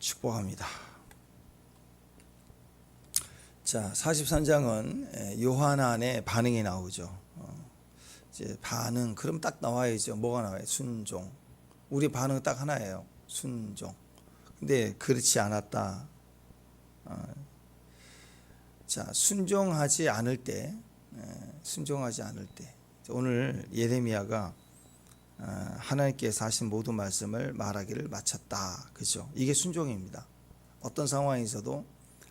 축복합니다. 자, 43장은 요한안의 반응이 나오죠. 이제 반응, 그럼 딱 나와야죠. 뭐가 나와요? 순종. 우리 반응은 딱 하나예요. 순종. 근데 그렇지 않았다. 자, 순종하지 않을 때, 오늘 예레미야가 하나님께서 하신 모든 말씀을 말하기를 마쳤다. 그죠? 이게 순종입니다. 어떤 상황에서도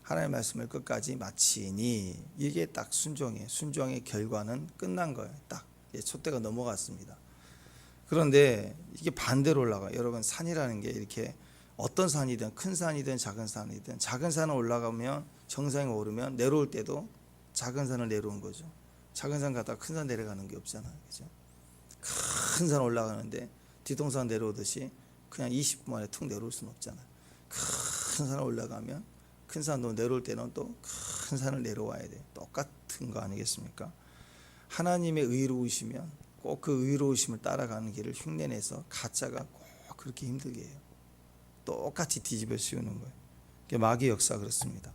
하나님의 말씀을 끝까지 마치니, 이게 딱 순종이에요. 순종의 결과는 끝난 거예요. 딱 촛대가 넘어갔습니다. 그런데 이게 반대로 올라가요. 여러분, 산이라는 게 이렇게 어떤 산이든 큰 산이든 작은 산이든, 작은 산을 올라가면 정상에 오르면 내려올 때도 작은 산을 내려온 거죠. 작은 산 갔다가 큰 산 내려가는 게 없잖아요. 그죠? 큰 산 올라가는데 뒤통수 내려오듯이 그냥 20분 만에 툭 내려올 수는 없잖아요. 큰 산을 올라가면 큰 산도 내려올 때는 또 큰 산을 내려와야 돼요. 똑같은 거 아니겠습니까? 하나님의 의로우시면 꼭 그 의로우심을 따라가는 길을 흉내내서 가짜가 꼭 그렇게 힘들게 해요. 똑같이 뒤집어 씌우는 거예요. 마귀의 역사 그렇습니다.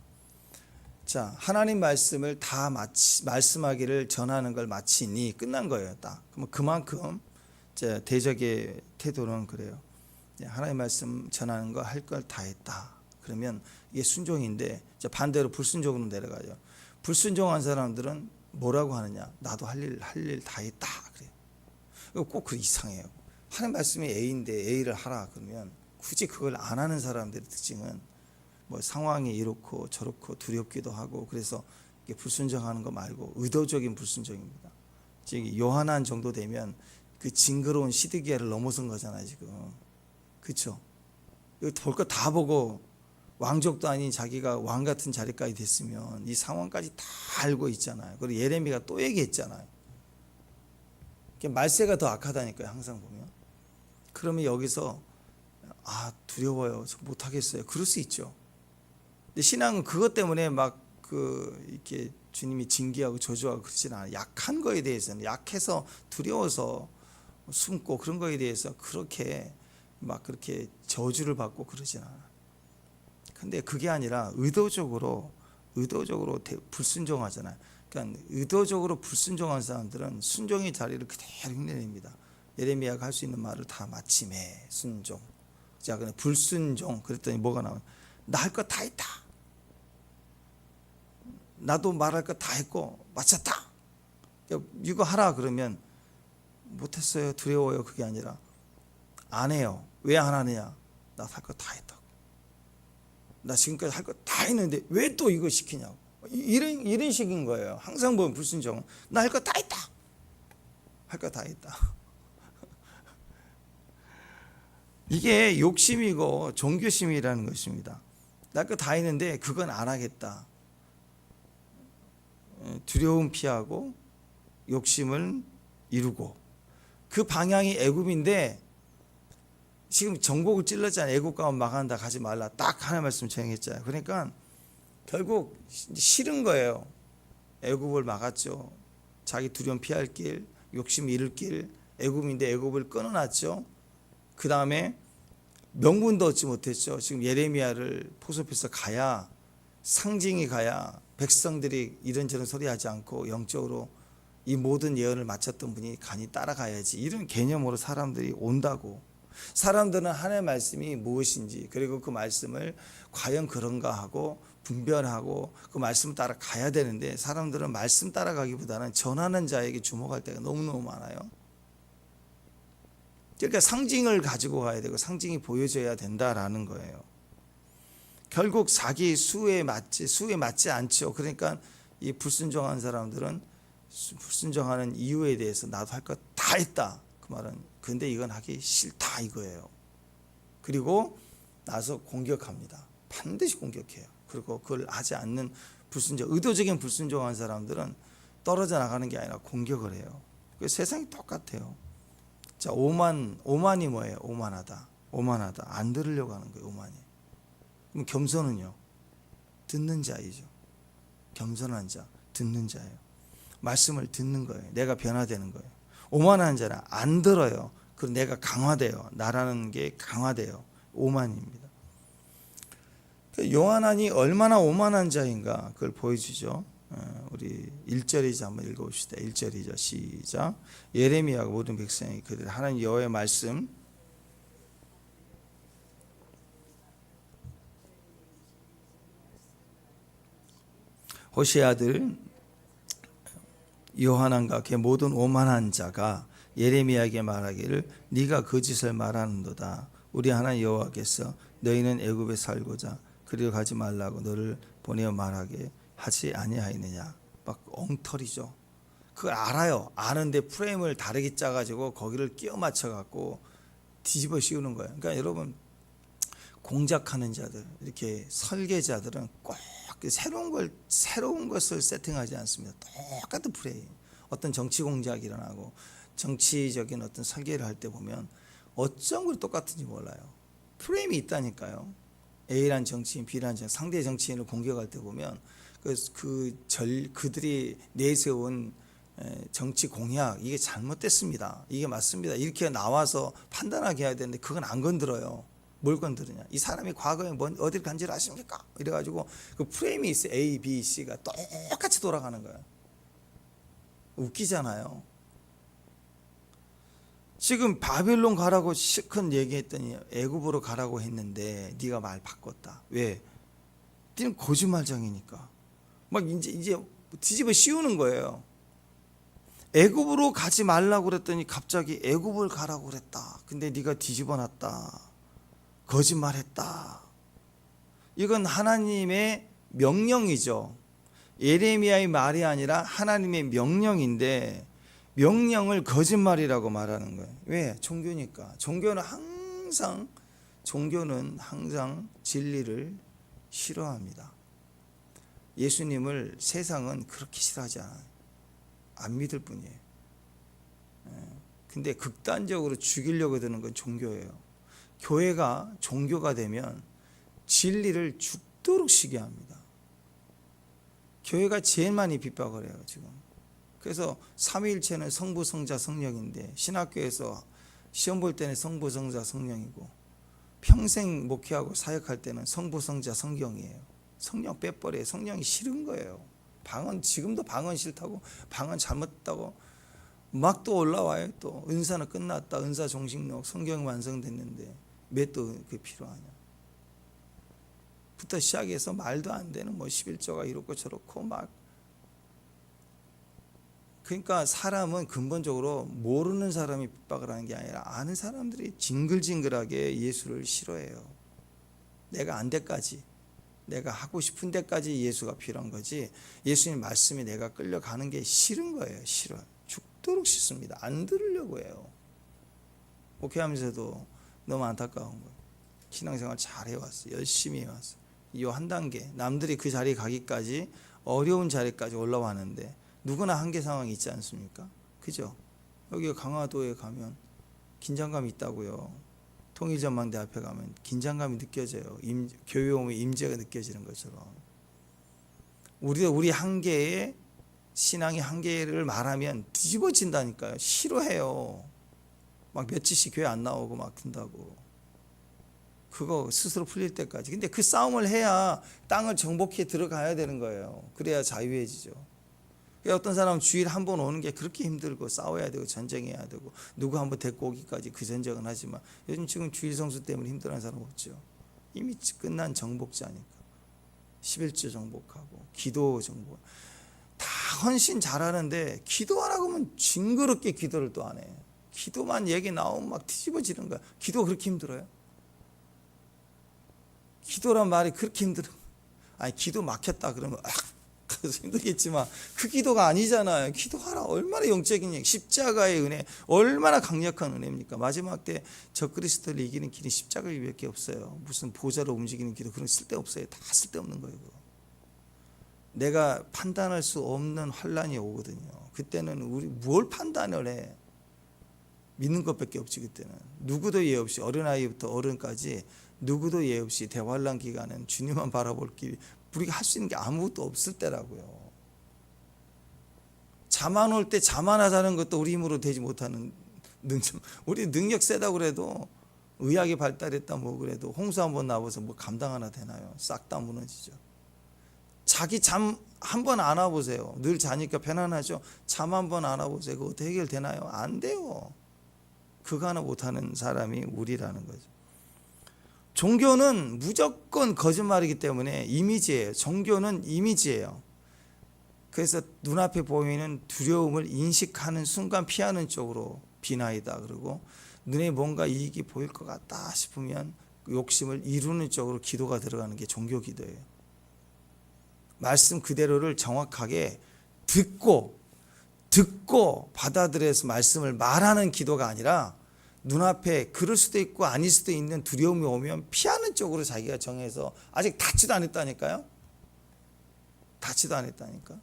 자, 하나님 말씀을 다 말씀하기를 전하는 걸 마치니 끝난 거예요. 딱. 그럼 그만큼 이제 대적의 태도는 그래요. 하나님 말씀 전하는 거 할 걸 다 했다. 그러면 이게 순종인데, 반대로 불순종으로 내려가죠. 불순종한 사람들은 뭐라고 하느냐? 나도 할 일 다 했다. 그래요. 꼭 그 이상해요. 하나님 말씀이 A인데 A를 하라 그러면 굳이 그걸 안 하는 사람들의 특징은 뭐 상황이 이렇고 저렇고 두렵기도 하고, 그래서 이게 불순종하는 거 말고 의도적인 불순종입니다. 즉 요한안 정도 되면 그 징그러운 시드기야를 넘어선 거잖아요 지금. 그렇죠? 이거 볼 거 다 보고 왕족도 아닌 자기가 왕 같은 자리까지 됐으면 이 상황까지 다 알고 있잖아요. 그리고 예레미야가 또 얘기했잖아요. 말세가 더 악하다니까요. 항상 보면. 그러면 여기서 두려워요. 저 못하겠어요. 그럴 수 있죠. 근데 신앙은 그것 때문에 막 이렇게 주님이 징계하고 저주하고 그러진 않아요. 약한 거에 대해서는, 약해서 두려워서 숨고 그런 거에 대해서 그렇게 저주를 받고 그러진 않아요. 근데 그게 아니라 의도적으로 불순종하잖아요. 그러니까 의도적으로 불순종한 사람들은 순종의 자리를 그대로 흉내냅니다. 예레미야가 할 수 있는 말을 다 마침에 순종. 자, 근데 불순종 그랬더니 뭐가 나와요? 나 할 거 다 했다. 나도 말할 거 다 했고 마쳤다. 이거 하라 그러면 못했어요. 두려워요. 그게 아니라 안 해요. 왜 안 하느냐? 나 할 거 다 했다고. 나 지금까지 할 거 다 했는데 왜 또 이거 시키냐고. 이런 식인 거예요. 항상 보면 불순종은 나 할 거 다 했다. 할 거 다 했다. 이게 욕심이고 종교심이라는 것입니다. 나 할 거 다 했는데 그건 안 하겠다. 두려움 피하고 욕심을 이루고, 그 방향이 애굽인데 지금 전곡을 찔렀잖아요. 애굽 가면 망한다, 가지 말라, 딱 하나님 말씀 정했잖아요. 그러니까 결국 싫은 거예요. 애굽을 막았죠. 자기 두려움 피할 길, 욕심 이룰 길, 애굽인데 애굽을 끊어놨죠. 그 다음에 명분도 얻지 못했죠. 지금 예레미야를 포섭해서 가야, 상징이 가야 백성들이 이런저런 소리 하지 않고 영적으로 이 모든 예언을 마쳤던 분이 간이 따라가야지, 이런 개념으로 사람들이 온다고. 사람들은 하나님의 말씀이 무엇인지, 그리고 그 말씀을 과연 그런가 하고 분별하고 그 말씀 따라 가야 되는데, 사람들은 말씀 따라가기보다는 전하는 자에게 주목할 때가 너무너무 많아요. 그러니까 상징을 가지고 가야 되고 상징이 보여져야 된다라는 거예요. 결국 자기 수에 맞지 않죠. 그러니까 이 불순종한 사람들은 불순종하는 이유에 대해서 나도 할 것 다 했다. 그 말은 근데 이건 하기 싫다 이거예요. 그리고 나서 공격합니다. 반드시 공격해요. 그리고 그걸 하지 않는 의도적인 불순종한 사람들은 떨어져 나가는 게 아니라 공격을 해요. 세상이 똑같아요. 자, 오만이 뭐예요? 오만하다. 안 들으려고 하는 거예요. 오만이. 그럼 겸손은요? 듣는 자이죠. 겸손한 자, 듣는 자예요. 말씀을 듣는 거예요. 내가 변화되는 거예요. 오만한 자는 안 들어요. 그리고 내가 강화돼요. 나라는 게 강화돼요. 오만입니다. 요한이 얼마나 오만한 자인가 그걸 보여주죠. 우리 1절이자 한번 읽어봅시다. 1절이자 시작. 예레미야가 모든 백성이 그들 하나님 여호와의 말씀 호시의 아들 요하난과 그 모든 오만한 자가 예레미야에게 말하기를 네가 거짓을 말하는도다. 우리 하나님 여호와께서 너희는 애굽에 살고자 그리로 가지 말라고 너를 보내어 말하게 하지 아니하였느냐. 막 엉터리죠. 그걸 알아요. 아는데 프레임을 다르게 짜가지고 거기를 끼워 맞춰갖고 뒤집어 씌우는 거예요. 그러니까 여러분 공작하는 자들, 이렇게 설계자들은 꼭 새로운 것을 세팅하지 않습니다. 똑같은 프레임. 어떤 정치 공작이 일어나고 정치적인 어떤 설계를 할 때 보면 어쩜 그리 똑같은지 몰라요. 프레임이 있다니까요. A란 정치인, B란 정치인, 상대 정치인을 공격할 때 보면 그들이 내세운 정치 공약 이게 잘못됐습니다. 이게 맞습니다. 이렇게 나와서 판단하게 해야 되는데 그건 안 건드려요. 뭘 건드리냐? 이 사람이 과거에 어딜 간지를 아십니까? 이래가지고 그 프레임이 있어요. A, B, C가 똑같이 돌아가는 거예요. 웃기잖아요. 지금 바벨론 가라고 시큰 얘기했더니 애굽으로 가라고 했는데 네가 말 바꿨다. 왜? 니는 거짓말장이니까. 막 이제 뒤집어 씌우는 거예요. 애굽으로 가지 말라고 그랬더니 갑자기 애굽을 가라고 그랬다. 근데 네가 뒤집어놨다. 거짓말했다. 이건 하나님의 명령이죠. 예레미야의 말이 아니라 하나님의 명령인데 명령을 거짓말이라고 말하는 거예요. 왜? 종교니까. 종교는 항상 진리를 싫어합니다. 예수님을 세상은 그렇게 싫어하지 않아요. 안 믿을 뿐이에요. 근데 극단적으로 죽이려고 드는 건 종교예요. 교회가 종교가 되면 진리를 죽도록 시게 합니다. 교회가 제일 많이 핍박을 해요, 지금. 그래서 삼위일체는 성부, 성자, 성령인데 신학교에서 시험 볼 때는 성부, 성자, 성령이고 평생 목회하고 사역할 때는 성부, 성자, 성경이에요. 성령 빼버려요. 성령이 싫은 거예요. 지금도 방언 싫다고, 방언 잘못했다고 막 또 올라와요. 또 은사는 끝났다. 은사 종식록, 성경 완성됐는데 왜 또 그게 필요하냐. 부터 시작해서 말도 안 되는 11조가 이렇고 저렇고 막. 그러니까 사람은 근본적으로 모르는 사람이 핍박을 하는 게 아니라 아는 사람들이 징글징글하게 예수를 싫어해요. 내가 안 데까지, 내가 하고 싶은 데까지 예수가 필요한 거지 예수님 말씀이 내가 끌려가는 게 싫은 거예요. 싫어요. 죽도록 싫습니다. 안 들으려고 해요. 목회하면서도 너무 안타까운 거예요. 신앙생활 잘 해왔어. 열심히 해왔어. 이 한 단계 남들이 그 자리에 가기까지 어려운 자리까지 올라왔는데 누구나 한계 상황이 있지 않습니까? 그죠? 여기 강화도에 가면 긴장감이 있다고요. 통일전망대 앞에 가면 긴장감이 느껴져요. 교회 오면 임재가 느껴지는 것처럼. 우리 한계에 신앙의 한계를 말하면 뒤집어진다니까요. 싫어해요. 막 며칠씩 교회 안 나오고 막 든다고. 그거 스스로 풀릴 때까지. 근데 그 싸움을 해야 땅을 정복해 들어가야 되는 거예요. 그래야 자유해지죠. 어떤 사람은 주일 한 번 오는 게 그렇게 힘들고 싸워야 되고 전쟁해야 되고 누구 한 번 데리고 오기까지 그 전쟁은 하지만 요즘 지금 주일 성수 때문에 힘들어하는 사람 없죠. 이미 끝난 정복자니까. 11조 정복하고 기도 정복 다 헌신 잘하는데 기도하라고 하면 징그럽게 기도를 또 안 해. 기도만 얘기 나오면 막 뒤집어지는 거야. 기도가 그렇게 힘들어요? 기도란 말이 그렇게 힘들어. 아니 기도 막혔다 그러면 그래서 힘들겠지만 그 기도가 아니잖아요. 기도하라. 얼마나 영적인 얘기. 십자가의 은혜 얼마나 강력한 은혜입니까? 마지막 때 적그리스도를 이기는 길이 십자가밖에 없어요. 무슨 보좌로 움직이는 기도 그런 쓸데없어요. 다 쓸데없는 거예요. 그거. 내가 판단할 수 없는 환란이 오거든요. 그때는 우리 뭘 판단을 해. 믿는 것밖에 없지. 그때는 누구도 예 없이 어린아이부터 어른까지 누구도 예 없이 대환란 기간은 주님만 바라볼 길 우리가 할 수 있는 게 아무것도 없을 때라고요. 자만 올 때 자만하자는 것도 우리 힘으로 되지 못하는 능력. 우리 능력 세다고 그래도 의학이 발달했다 뭐 그래도 홍수 한번 나와서 뭐 감당 하나 되나요? 싹 다 무너지죠. 자기 잠 한 번 안 와보세요. 늘 자니까 편안하죠. 잠 한 번 안 와보세요. 그거 어떻게 해결되나요? 안 돼요. 그거 하나 못하는 사람이 우리라는 거죠. 종교는 무조건 거짓말이기 때문에 이미지예요. 종교는 이미지예요. 그래서 눈앞에 보이는 두려움을 인식하는 순간 피하는 쪽으로 비나이다. 그러고 눈에 뭔가 이익이 보일 것 같다 싶으면 욕심을 이루는 쪽으로 기도가 들어가는 게 종교 기도예요. 말씀 그대로를 정확하게 듣고 받아들여서 말씀을 말하는 기도가 아니라 눈앞에 그럴 수도 있고 아닐 수도 있는 두려움이 오면 피하는 쪽으로 자기가 정해서 아직 닫지도 않았다니까요. 닫지도 않았다니까.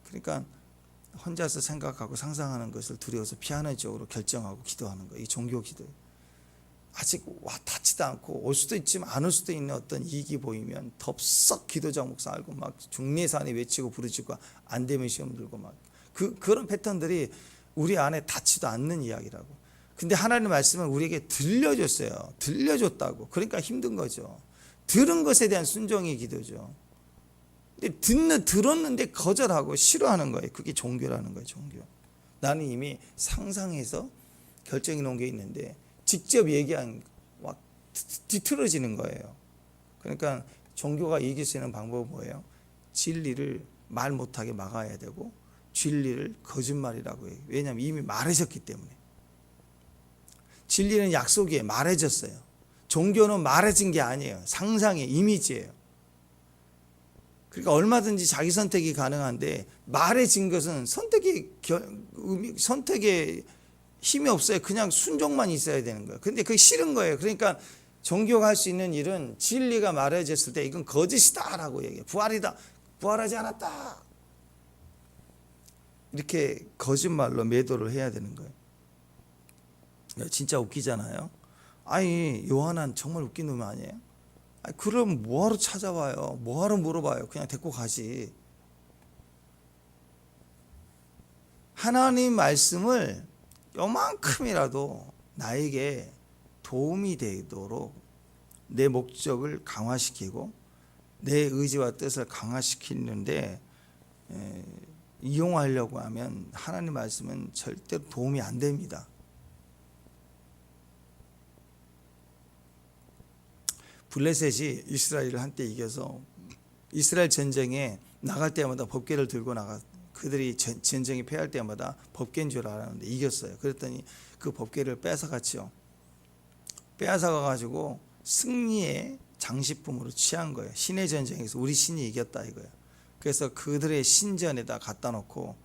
그러니까 혼자서 생각하고 상상하는 것을 두려워서 피하는 쪽으로 결정하고 기도하는 거예요. 이 종교 기도예요. 아직 닿지도 않고 올 수도 있지만 안 올 수도 있는 어떤 이익이 보이면 덥석 기도 제목 쌓고 막 중례산에 외치고 부르짖고 안 되면 시험 들고 막 그런 패턴들이 우리 안에 닿지도 않는 이야기라고. 근데 하나님의 말씀은 우리에게 들려줬어요. 들려줬다고. 그러니까 힘든 거죠. 들은 것에 대한 순종이 기도죠. 근데 들었는데 거절하고 싫어하는 거예요. 그게 종교라는 거예요. 종교. 나는 이미 상상해서 결정해 놓은 게 있는데 직접 얘기한 막 뒤틀어지는 거예요. 그러니까 종교가 이길 수 있는 방법은 뭐예요? 진리를 말 못하게 막아야 되고 진리를 거짓말이라고 해요. 왜냐하면 이미 말해졌기 때문에. 진리는 약속이에요. 말해졌어요. 종교는 말해진 게 아니에요. 상상의 이미지예요. 그러니까 얼마든지 자기 선택이 가능한데 말해진 것은 선택의 힘이 없어요. 그냥 순종만 있어야 되는 거예요. 근데 그게 싫은 거예요. 그러니까 종교가 할 수 있는 일은 진리가 말해졌을 때 이건 거짓이다 라고 얘기해요. 부활이다. 부활하지 않았다. 이렇게 거짓말로 매도를 해야 되는 거예요. 진짜 웃기잖아요. 아니 요한은 정말 웃긴 놈 아니에요? 아니, 그럼 뭐하러 찾아와요? 뭐하러 물어봐요? 그냥 데리고 가지. 하나님 말씀을 요만큼이라도 나에게 도움이 되도록 내 목적을 강화시키고 내 의지와 뜻을 강화시키는데 이용하려고 하면 하나님 말씀은 절대로 도움이 안 됩니다. 블레셋이 이스라엘을 한때 이겨서 이스라엘 전쟁에 나갈 때마다 법궤를 들고 그들이 전쟁에 패할 때마다 법궤인 줄 알았는데 이겼어요. 그랬더니 그 법궤를 뺏어갔죠. 빼앗아가지고 승리의 장식품으로 취한 거예요. 신의 전쟁에서 우리 신이 이겼다 이거예요. 그래서 그들의 신전에다 갖다 놓고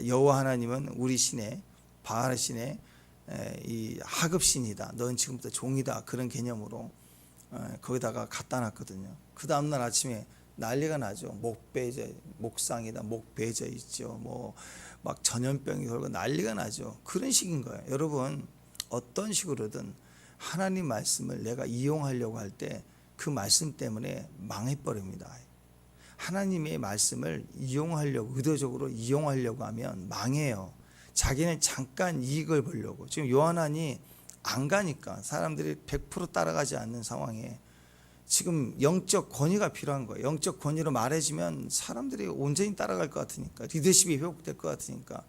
여호와 하나님은 우리 신의 바알 신의 이 하급 신이다. 넌 지금부터 종이다. 그런 개념으로 거기다가 갖다 놨거든요. 그 다음날 아침에 난리가 나죠. 목상이다, 목 베져 있죠. 뭐 막 전염병이 돌고 난리가 나죠. 그런 식인 거예요. 여러분 어떤 식으로든 하나님 말씀을 내가 이용하려고 할 때 그 말씀 때문에 망해버립니다. 하나님의 말씀을 이용하려고 의도적으로 이용하려고 하면 망해요. 자기는 잠깐 이익을 보려고. 지금 요한안이 안 가니까 사람들이 100% 따라가지 않는 상황에 지금 영적 권위가 필요한 거예요. 영적 권위로 말해주면 사람들이 온전히 따라갈 것 같으니까 리더십이 회복될 것 같으니까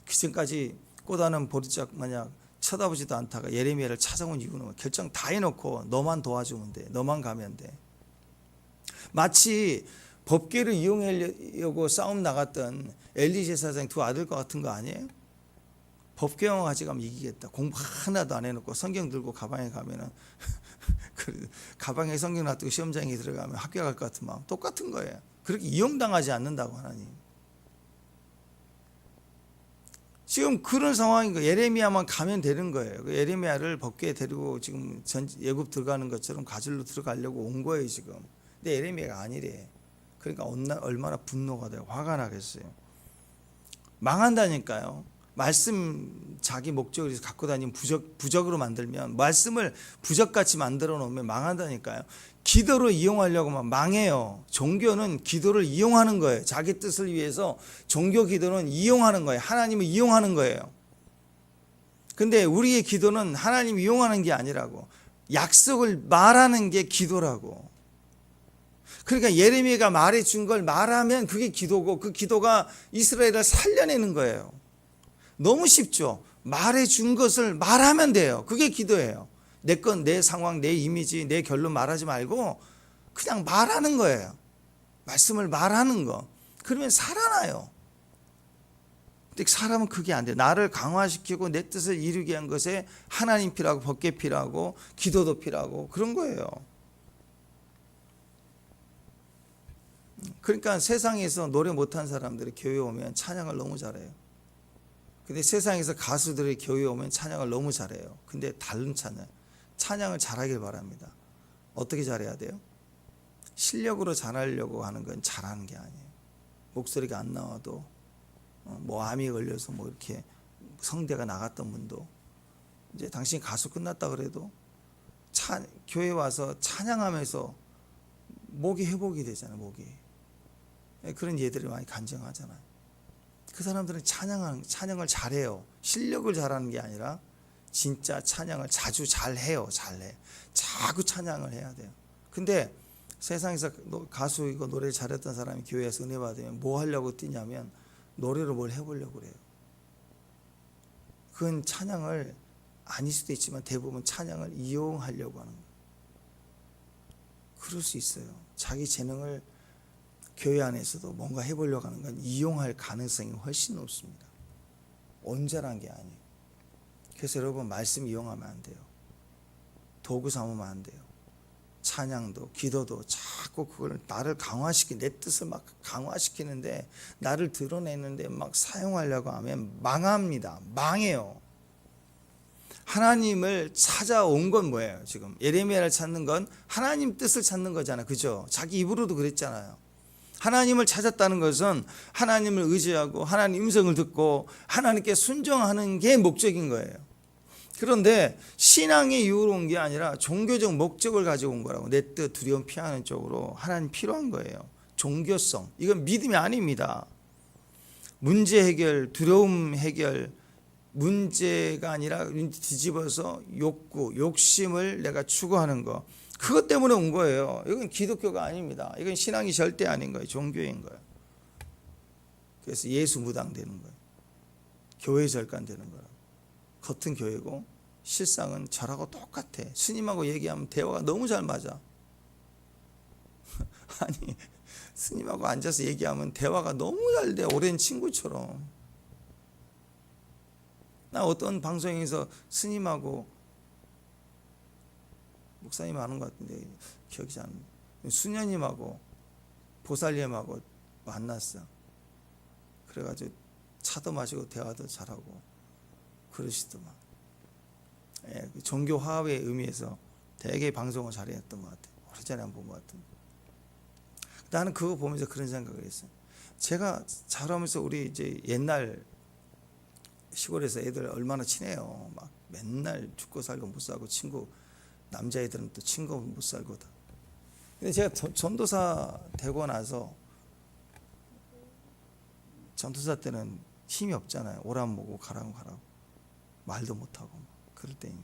그전까지 꽃하는 보리짝 마냥 쳐다보지도 않다가 예레미야를 찾아온 이유는 결정 다 해놓고 너만 도와주면 돼. 너만 가면 돼. 마치 법궤를 이용하려고 싸움 나갔던 엘리 제사장 두 아들과 같은 거 아니에요? 법궤만 가져가면 이기겠다. 공부 하나도 안 해놓고 성경 들고 가방에 가면은 가방에 성경 놔두고 시험장에 들어가면 합격할 것 같은 마음 똑같은 거예요. 그렇게 이용당하지 않는다고 하나님. 지금 그런 상황인 거예요. 예레미야만 가면 되는 거예요. 예레미야를 법궤에 데리고 지금 예굽 들어가는 것처럼 가질로 들어가려고 온 거예요 지금. 근데 예레미야가 아니래. 그러니까 얼마나 분노가 되고 화가 나겠어요. 망한다니까요. 말씀 자기 목적을 갖고 다니면 부적으로 만들면, 말씀을 부적같이 만들어 놓으면 망한다니까요. 기도로 이용하려고 하면 망해요. 종교는 기도를 이용하는 거예요. 자기 뜻을 위해서 종교 기도는 이용하는 거예요. 하나님을 이용하는 거예요. 근데 우리의 기도는 하나님 이용하는 게 아니라고. 약속을 말하는 게 기도라고. 그러니까 예레미야가 말해준 걸 말하면 그게 기도고, 그 기도가 이스라엘을 살려내는 거예요. 너무 쉽죠. 말해준 것을 말하면 돼요. 그게 기도예요. 내 건, 내 상황, 내 이미지, 내 결론 말하지 말고 그냥 말하는 거예요. 말씀을 말하는 거. 그러면 살아나요. 근데 사람은 그게 안 돼요. 나를 강화시키고 내 뜻을 이루게 한 것에 하나님 필요하고 법계 필요하고 기도도 필요하고 그런 거예요. 그러니까 세상에서 노래 못한 사람들이 교회 오면 찬양을 너무 잘해요. 근데 세상에서 가수들이 교회 오면 찬양을 너무 잘해요. 근데 다른 찬양을 잘하길 바랍니다. 어떻게 잘해야 돼요? 실력으로 잘하려고 하는 건 잘하는 게 아니에요. 목소리가 안 나와도 뭐 암이 걸려서 뭐 이렇게 성대가 나갔던 분도 이제 당신 가수 끝났다 그래도 교회 와서 찬양하면서 목이 회복이 되잖아요. 목이. 그런 예들이 많이 간증하잖아요. 그 사람들은 찬양을 잘해요. 실력을 잘하는 게 아니라 진짜 찬양을 자주 잘해요. 잘해. 자꾸 찬양을 해야 돼요. 근데 세상에서 가수이고 노래를 잘했던 사람이 교회에서 은혜 받으면 뭐 하려고 뛰냐면 노래로 뭘 해보려고 그래요. 그건 찬양을 아닐 수도 있지만 대부분 찬양을 이용하려고 하는 거예요. 그럴 수 있어요. 자기 재능을 교회 안에서도 뭔가 해보려고 하는 건 이용할 가능성이 훨씬 높습니다. 온전한 게 아니에요. 그래서 여러분 말씀 이용하면 안 돼요. 도구 삼으면 안 돼요. 찬양도 기도도 자꾸 그걸 나를 내 뜻을 막 강화시키는데, 나를 드러내는데 막 사용하려고 하면 망합니다. 망해요. 하나님을 찾아온 건 뭐예요? 지금 예레미야를 찾는 건 하나님 뜻을 찾는 거잖아요. 그죠? 자기 입으로도 그랬잖아요. 하나님을 찾았다는 것은 하나님을 의지하고 하나님 음성을 듣고 하나님께 순종하는 게 목적인 거예요. 그런데 신앙의 이유로 온 게 아니라 종교적 목적을 가지고 온 거라고. 내 뜻 두려움 피하는 쪽으로 하나님 필요한 거예요. 종교성. 이건 믿음이 아닙니다. 문제 해결, 두려움 해결, 문제가 아니라 뒤집어서 욕구, 욕심을 내가 추구하는 거. 그것 때문에 온 거예요. 이건 기독교가 아닙니다. 이건 신앙이 절대 아닌 거예요. 종교인 거예요. 그래서 예수 무당되는 거예요. 교회 절간되는 거예요. 겉은 교회고 실상은 저라고 똑같아. 스님하고 얘기하면 대화가 너무 잘 맞아. 아니, 스님하고 앉아서 얘기하면 대화가 너무 잘 돼. 오랜 친구처럼. 나 어떤 방송에서 스님하고 목사님 아는 것 같은데 기억이 잘 안 나. 수녀님하고 보살님하고 만났어. 그래가지고 차도 마시고 대화도 잘하고 그러시더만. 예, 종교 화합의 의미에서 되게 방송을 잘했던 것 같아요. 오래전에 한 번 본 것 같은데. 나는 그거 보면서 그런 생각을 했어요. 제가 자라면서 우리 이제 옛날 시골에서 애들 얼마나 친해요. 막 맨날 죽고 살고 못 살고 친구, 남자애들은 또 친구 못 살고 다. 근데 제가 전도사 되고 나서, 전도사 때는 힘이 없잖아요. 오라면 뭐고 가라면 가라고. 말도 못하고 그럴 때니까.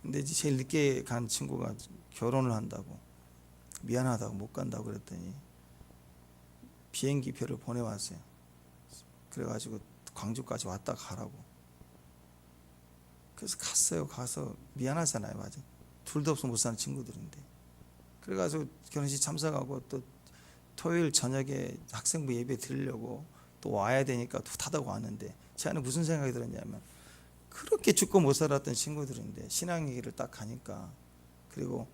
근데 이제 제일 늦게 간 친구가 결혼을 한다고, 미안하다고 못 간다고 그랬더니 비행기표를 보내왔어요. 그래가지고 광주까지 왔다 가라고. 그래서 갔어요. 가서 미안하잖아요. 맞아. 둘도 없어 못 사는 친구들인데. 그래가지고 결혼식 참석하고 또 토요일 저녁에 학생부 예배 드리려고 또 와야 되니까 또 타다고 왔는데, 제 안에 무슨 생각이 들었냐면, 그렇게 죽고 못 살았던 친구들인데 신앙 얘기를 딱 하니까, 그리고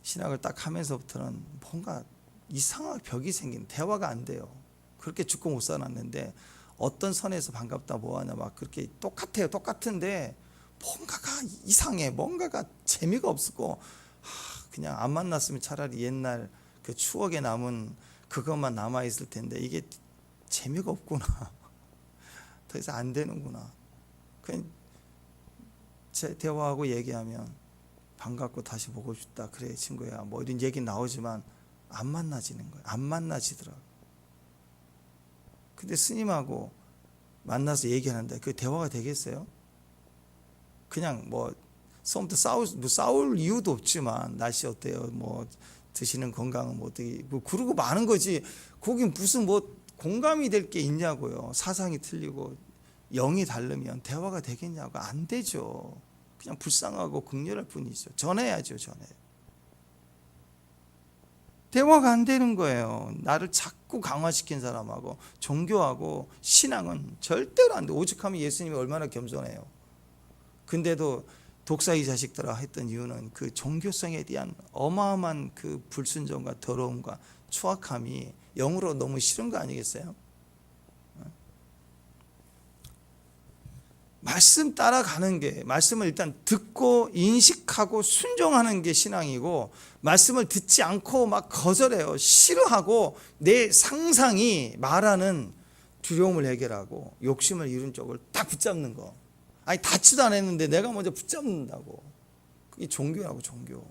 신학을 딱 하면서부터는 뭔가 이상하게 벽이 생긴, 대화가 안 돼요. 그렇게 죽고 못 살았는데 어떤 선에서 반갑다 뭐하냐 막 그렇게 똑같아요. 똑같은데 뭔가가 이상해. 뭔가가 재미가 없고, 그냥 안 만났으면 차라리 옛날 그 추억에 남은 그것만 남아있을 텐데 이게 재미가 없구나. 더 이상 안 되는구나. 그냥 제 대화하고 얘기하면 반갑고 다시 보고 싶다. 그래 친구야. 뭐 이런 얘기 나오지만 안 만나지는 거예요. 안 만나지더라고. 근데 스님하고 만나서 얘기하는데 그 대화가 되겠어요? 그냥 뭐 처음부터 싸울 이유도 없지만 날씨 어때요? 뭐 드시는 건강은 뭐 어떻게 뭐 그러고 마는 거지. 거긴 무슨 뭐 공감이 될 게 있냐고요. 사상이 틀리고 영이 다르면 대화가 되겠냐고. 안 되죠. 그냥 불쌍하고 극렬할 뿐이죠. 전해야죠. 전해. 대화가 안 되는 거예요. 나를 자꾸 강화시킨 사람하고 종교하고 신앙은 절대로 안 돼. 오죽하면 예수님이 얼마나 겸손해요. 근데도 독사이 자식들아 했던 이유는 그 종교성에 대한 어마어마한 그 불순종과 더러움과 추악함이 영으로 너무 싫은 거 아니겠어요? 말씀 따라가는 게, 말씀을 일단 듣고 인식하고 순종하는 게 신앙이고, 말씀을 듣지 않고 막 거절해요. 싫어하고 내 상상이 말하는 두려움을 해결하고 욕심을 이룬 쪽을 딱 붙잡는 거. 아니 닿지도 않았는데 내가 먼저 붙잡는다고. 그게 종교라고. 종교.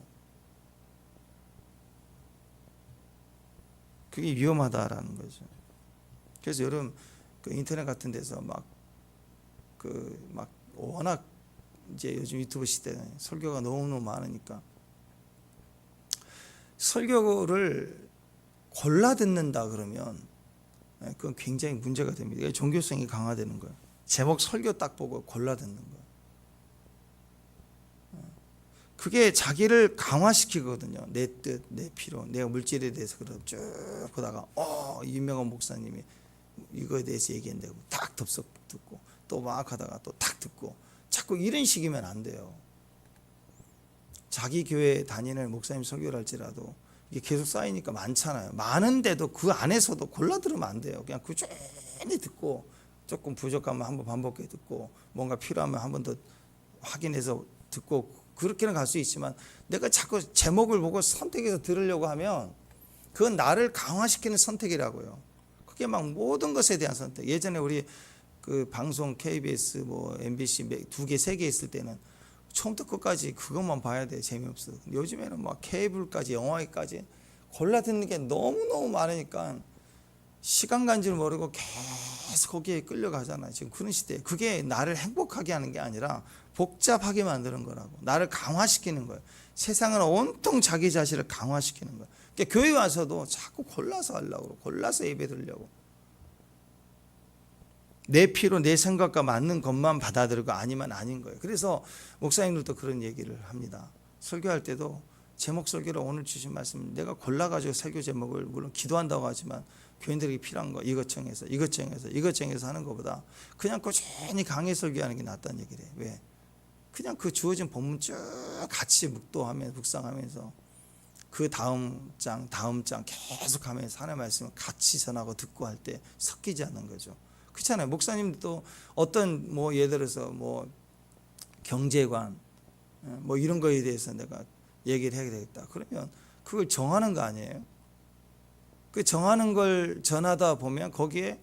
그게 위험하다라는 거죠. 그래서 여러분 그 인터넷 같은 데서 막 워낙 이제 요즘 유튜브 시대에 설교가 너무너무 많으니까 설교를 골라 듣는다 그러면 그건 굉장히 문제가 됩니다. 종교성이 강화되는 거예요. 제목 설교 딱 보고 골라 듣는 거예요. 그게 자기를 강화시키거든요. 내 뜻, 내 필요, 내가 물질에 대해서 쭉 보다가 유명한 목사님이 이거에 대해서 얘기한다고 딱 덥석 듣고 또 막 하다가 또 탁 듣고 자꾸 이런 식이면 안 돼요. 자기 교회 다니는 목사님 설교를 할지라도 이게 계속 쌓이니까 많잖아요. 많은데도 그 안에서도 골라 들으면 안 돼요. 그냥 꾸준히 듣고 조금 부족하면 한번 반복해 듣고 뭔가 필요하면 한 번 더 확인해서 듣고 그렇게는 갈 수 있지만 내가 자꾸 제목을 보고 선택해서 들으려고 하면 그건 나를 강화시키는 선택이라고요. 그게 막 모든 것에 대한 선택. 예전에 우리 그 방송 KBS 뭐 MBC 2개, 3개 있을 때는 처음부터 끝까지 그것만 봐야 돼. 재미없어. 요즘에는 막 케이블까지 영화까지 골라 듣는 게 너무너무 많으니까 시간 간 줄 모르고 계속 거기에 끌려가잖아요. 지금 그런 시대에 그게 나를 행복하게 하는 게 아니라 복잡하게 만드는 거라고. 나를 강화시키는 거예요. 세상은 온통 자기 자신을 강화시키는 거예요. 그러니까 교회 와서도 자꾸 골라서 하려고 골라서 예배 드리려고 내 피로 내 생각과 맞는 것만 받아들이고 아니면 아닌 거예요. 그래서 목사님들도 그런 얘기를 합니다. 설교할 때도 제목 설교를 오늘 주신 말씀 내가 골라가지고 설교 제목을 물론 기도한다고 하지만 교인들에게 필요한 거 이것 정해서 하는 것보다 그냥 꾸준히 강의 설교하는 게 낫다는 얘기를 해요. 왜? 그냥 그 주어진 본문 쭉 같이 묵상하면서 그 다음 장 계속 하면서 하나님의 말씀을 같이 전하고 듣고 할 때 섞이지 않는 거죠. 그렇잖아요. 목사님도 어떤 뭐 예를 들어서 뭐 경제관 뭐 이런 거에 대해서 내가 얘기를 해야 되겠다. 그러면 그걸 정하는 거 아니에요? 그 정하는 걸 전하다 보면 거기에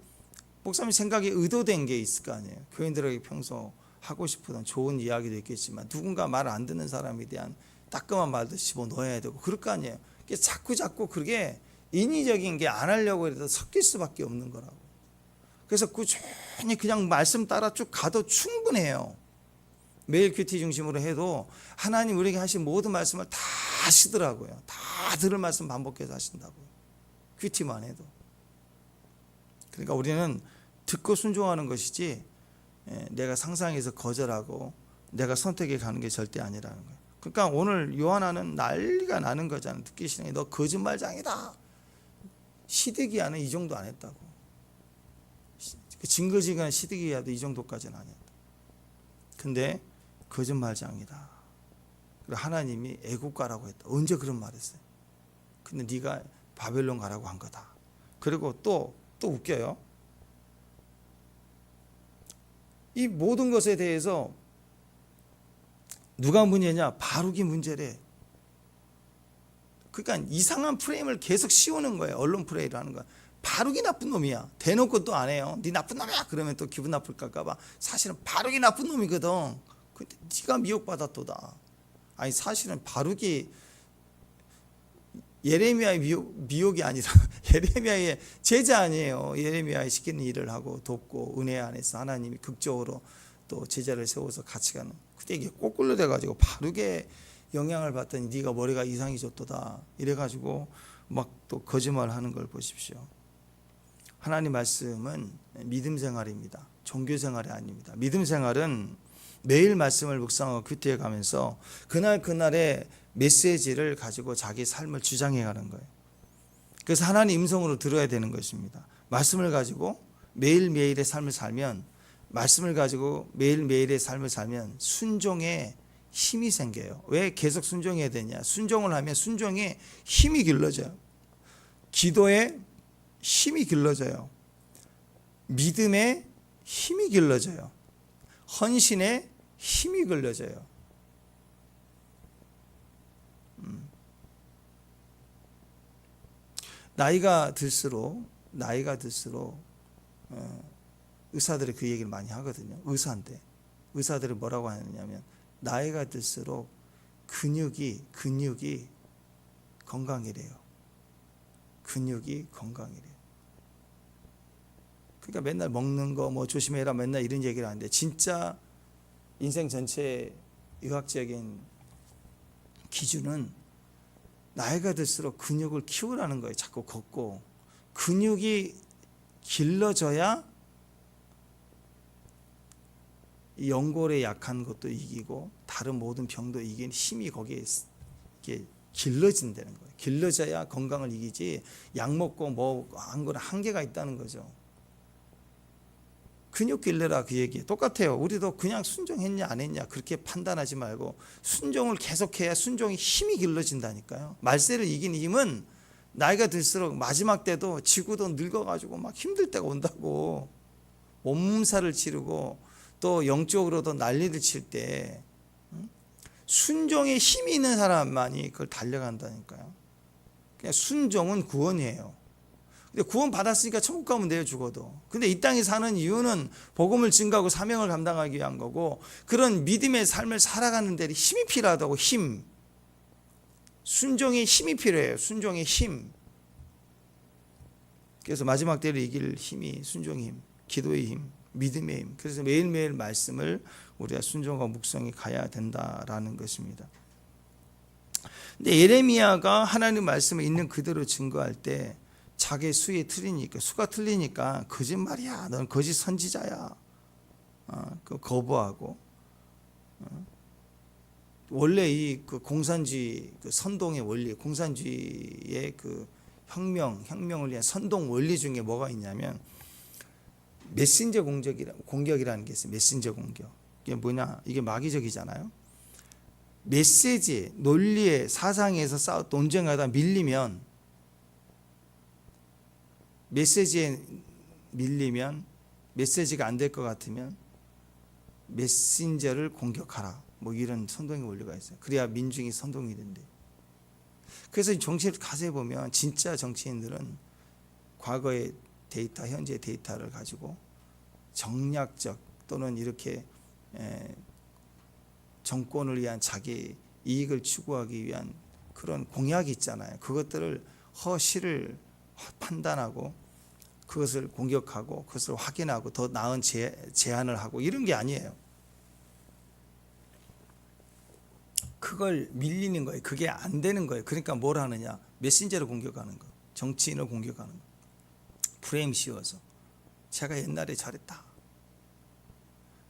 목사님 생각이 의도된 게 있을 거 아니에요. 교인들에게 평소 하고 싶은 좋은 이야기도 있겠지만 누군가 말을 안 듣는 사람에 대한 따끔한 말도 집어넣어야 되고 그럴 거 아니에요. 자꾸 그게 인위적인 게 안 하려고 해도 섞일 수밖에 없는 거라고. 그래서 꾸준히 그냥 말씀 따라 쭉 가도 충분해요. 매일 큐티 중심으로 해도 하나님 우리에게 하신 모든 말씀을 다 하시더라고요. 다 들을 말씀 반복해서 하신다고요. 큐티만 해도. 그러니까 우리는 듣고 순종하는 것이지 내가 상상해서 거절하고 내가 선택해 가는 게 절대 아니라는 거예요. 그러니까 오늘 요한아는 난리가 나는 거잖아요. 듣기 싫으니 너 거짓말장이다. 시드기야는 이 정도 안 했다고. 징거지근한 시드기야도 이 정도까지는 안 했다. 근데 거짓말장이다. 그리고 하나님이 애국가라고 했다. 언제 그런 말 했어요? 근데 네가 바벨론 가라고 한 거다. 그리고 또 웃겨요. 이 모든 것에 대해서 누가 문제냐? 바룩이 문제래. 그러니까 이상한 프레임을 계속 씌우는 거예요. 언론 프레임을 하는 거야. 바룩이 나쁜 놈이야. 대놓고 또 안 해요. 네 나쁜 놈이야. 그러면 또 기분 나쁠까 봐 사실은 바룩이 나쁜 놈이거든. 근데 네가 미혹받았도다. 아니 사실은 바룩이 예레미야의 미혹이 아니라 예레미야의 제자 아니에요. 예레미야의 시키는 일을 하고 돕고 은혜 안에서 하나님이 극적으로 또 제자를 세워서 같이 가는. 근데 이게 거꾸로 돼가지고 바룩의 영향을 받더니 네가 머리가 이상해졌도다 이래가지고 막 또 거짓말하는 걸 보십시오. 하나님 말씀은 믿음 생활입니다. 종교 생활이 아닙니다. 믿음 생활은 매일 말씀을 묵상하고 큐티에 가면서 그날의 메시지를 가지고 자기 삶을 주장해 가는 거예요. 그래서 하나님 음성으로 들어야 되는 것입니다. 말씀을 가지고 매일매일의 삶을 살면, 말씀을 가지고 매일매일의 삶을 살면 순종의 힘이 생겨요. 왜 계속 순종해야 되냐? 순종을 하면 순종의 힘이 길러져요. 기도의 힘이 길러져요. 믿음의 힘이 길러져요. 헌신의 힘이 길러져요. 나이가 들수록 의사들이 그 얘기를 많이 하거든요. 의사들이 뭐라고 하느냐면 나이가 들수록 근육이 건강이래요. 근육이 건강이래요. 그러니까 맨날 먹는 거 뭐 조심해라 맨날 이런 얘기를 하는데 진짜 인생 전체 의학적인 기준은 나이가 들수록 근육을 키우라는 거예요. 자꾸 걷고 근육이 길러져야 연골에 약한 것도 이기고 다른 모든 병도 이기는 힘이 거기에 이렇게 길러진다는 거예요. 길러져야 건강을 이기지 약 먹고 뭐 한 거는 한계가 있다는 거죠. 근육 길러라 그 얘기 똑같아요. 우리도 그냥 순종했냐 안 했냐 그렇게 판단하지 말고 순종을 계속해야 순종이 힘이 길러진다니까요. 말세를 이긴 힘은 나이가 들수록 마지막 때도 지구도 늙어가지고 막 힘들 때가 온다고. 몸살을 치르고 또 영적으로도 난리를 칠 때 순종에 힘이 있는 사람만이 그걸 달려간다니까요. 그냥 순종은 구원이에요. 근데 구원 받았으니까 천국 가면 돼요, 죽어도. 근데 이 땅에 사는 이유는 복음을 증거하고 사명을 감당하기 위한 거고, 그런 믿음의 삶을 살아가는 데 힘이 필요하다고. 힘. 순종의 힘이 필요해요. 순종의 힘. 그래서 마지막 때를 이길 힘이 순종의 힘, 기도의 힘, 믿음의 힘. 그래서 매일매일 말씀을 우리가 순종과 묵상이 가야 된다라는 것입니다. 근데 예레미야가 하나님 말씀을 있는 그대로 증거할 때 자기 수가 틀리니까 거짓말이야. 넌 거짓 선지자야. 그 거부하고. 원래 이 그 공산주의 그 선동의 원리, 공산주의의 그 혁명을 위한 선동 원리 중에 뭐가 있냐면 메신저 공격이라는 게 있어요. 메신저 공격. 이게 뭐냐? 이게 마귀적이잖아요. 메시지, 논리의 사상에서 논쟁하다 밀리면 메시지에 밀리면 메시지가 안 될 것 같으면 메신저를 공격하라. 뭐 이런 선동의 원리가 있어요. 그래야 민중이 선동이 된대. 그래서 정치를 가세히 보면 진짜 정치인들은 과거의 데이터, 현재 데이터를 가지고 정략적 또는 이렇게 정권을 위한 자기 이익을 추구하기 위한 그런 공약이 있잖아요. 그것들을 허실을 판단하고 그것을 공격하고 그것을 확인하고 더 나은 제안을 하고 이런 게 아니에요. 그걸 밀리는 거예요. 그게 안 되는 거예요. 그러니까 뭘 하느냐? 메신저를 공격하는 거, 정치인을 공격하는 거, 프레임 씌워서 제가 옛날에 잘했다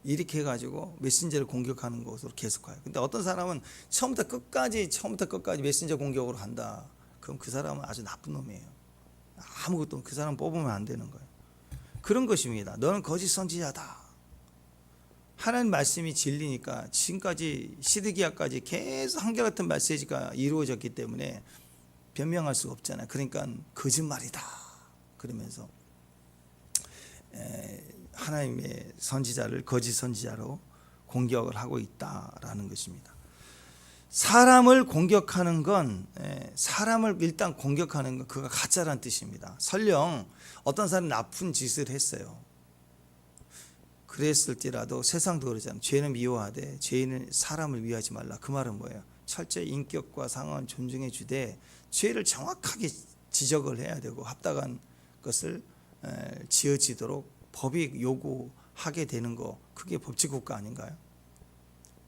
이렇게 해가지고 메신저를 공격하는 것으로 계속 가요. 근데 어떤 사람은 처음부터 끝까지 메신저 공격으로 한다. 그럼 그 사람은 아주 나쁜 놈이에요. 아무것도 그 사람 뽑으면 안 되는 거예요. 그런 것입니다. 너는 거짓 선지자다. 하나님 말씀이 진리니까 지금까지 시드기야까지 계속 한결같은 메시지가 이루어졌기 때문에 변명할 수가 없잖아요. 그러니까 거짓말이다 그러면서 하나님의 선지자를 거짓 선지자로 공격을 하고 있다라는 것입니다. 사람을 공격하는 건 사람을 일단 공격하는 건 그가 가짜란 뜻입니다. 설령 어떤 사람이 나쁜 짓을 했어요. 그랬을지라도 세상도 그러잖아요. 죄는 미워하되 죄인은 사람을 미워하지 말라. 그 말은 뭐예요? 철저히 인격과 상황을 존중해 주되 죄를 정확하게 지적을 해야 되고 합당한 것을 지어지도록 법이 요구하게 되는 거, 그게 법치국가 아닌가요?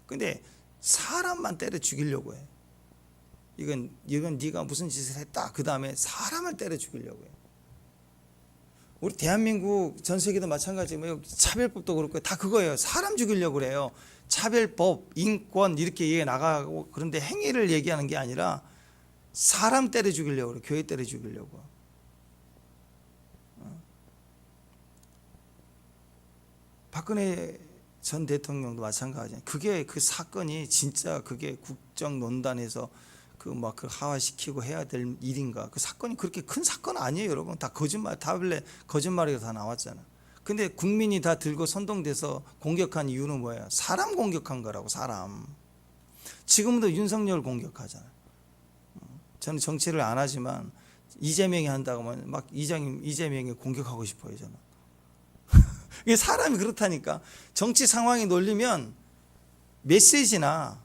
근데 사람만 때려 죽이려고 해. 이건 네가 무슨 짓을 했다. 그 다음에 사람을 때려 죽이려고 해. 우리 대한민국 전 세계도 마찬가지고 차별법도 그렇고 다 그거예요. 사람 죽이려고 그래요. 차별법, 인권 이렇게 얘기 나가고 그런데 행위를 얘기하는 게 아니라 사람 때려 죽이려고 그래. 교회 때려 죽이려고. 박근혜 전 대통령도 마찬가지예요. 그게 그 사건이 진짜 그게 국정논단에서 그 하화시키고 해야 될 일인가? 그 사건이 그렇게 큰 사건 아니에요, 여러분. 다 거짓말, 다 원래 거짓말이 다 나왔잖아. 근데 국민이 다 들고 선동돼서 공격한 이유는 뭐예요? 사람 공격한 거라고, 사람. 지금도 윤석열 공격하잖아. 저는 정치를 안 하지만 이재명이 한다고 하면 막 이재명이 공격하고 싶어요, 저는. 이게 사람이 그렇다니까. 정치 상황이 놀리면 메시지나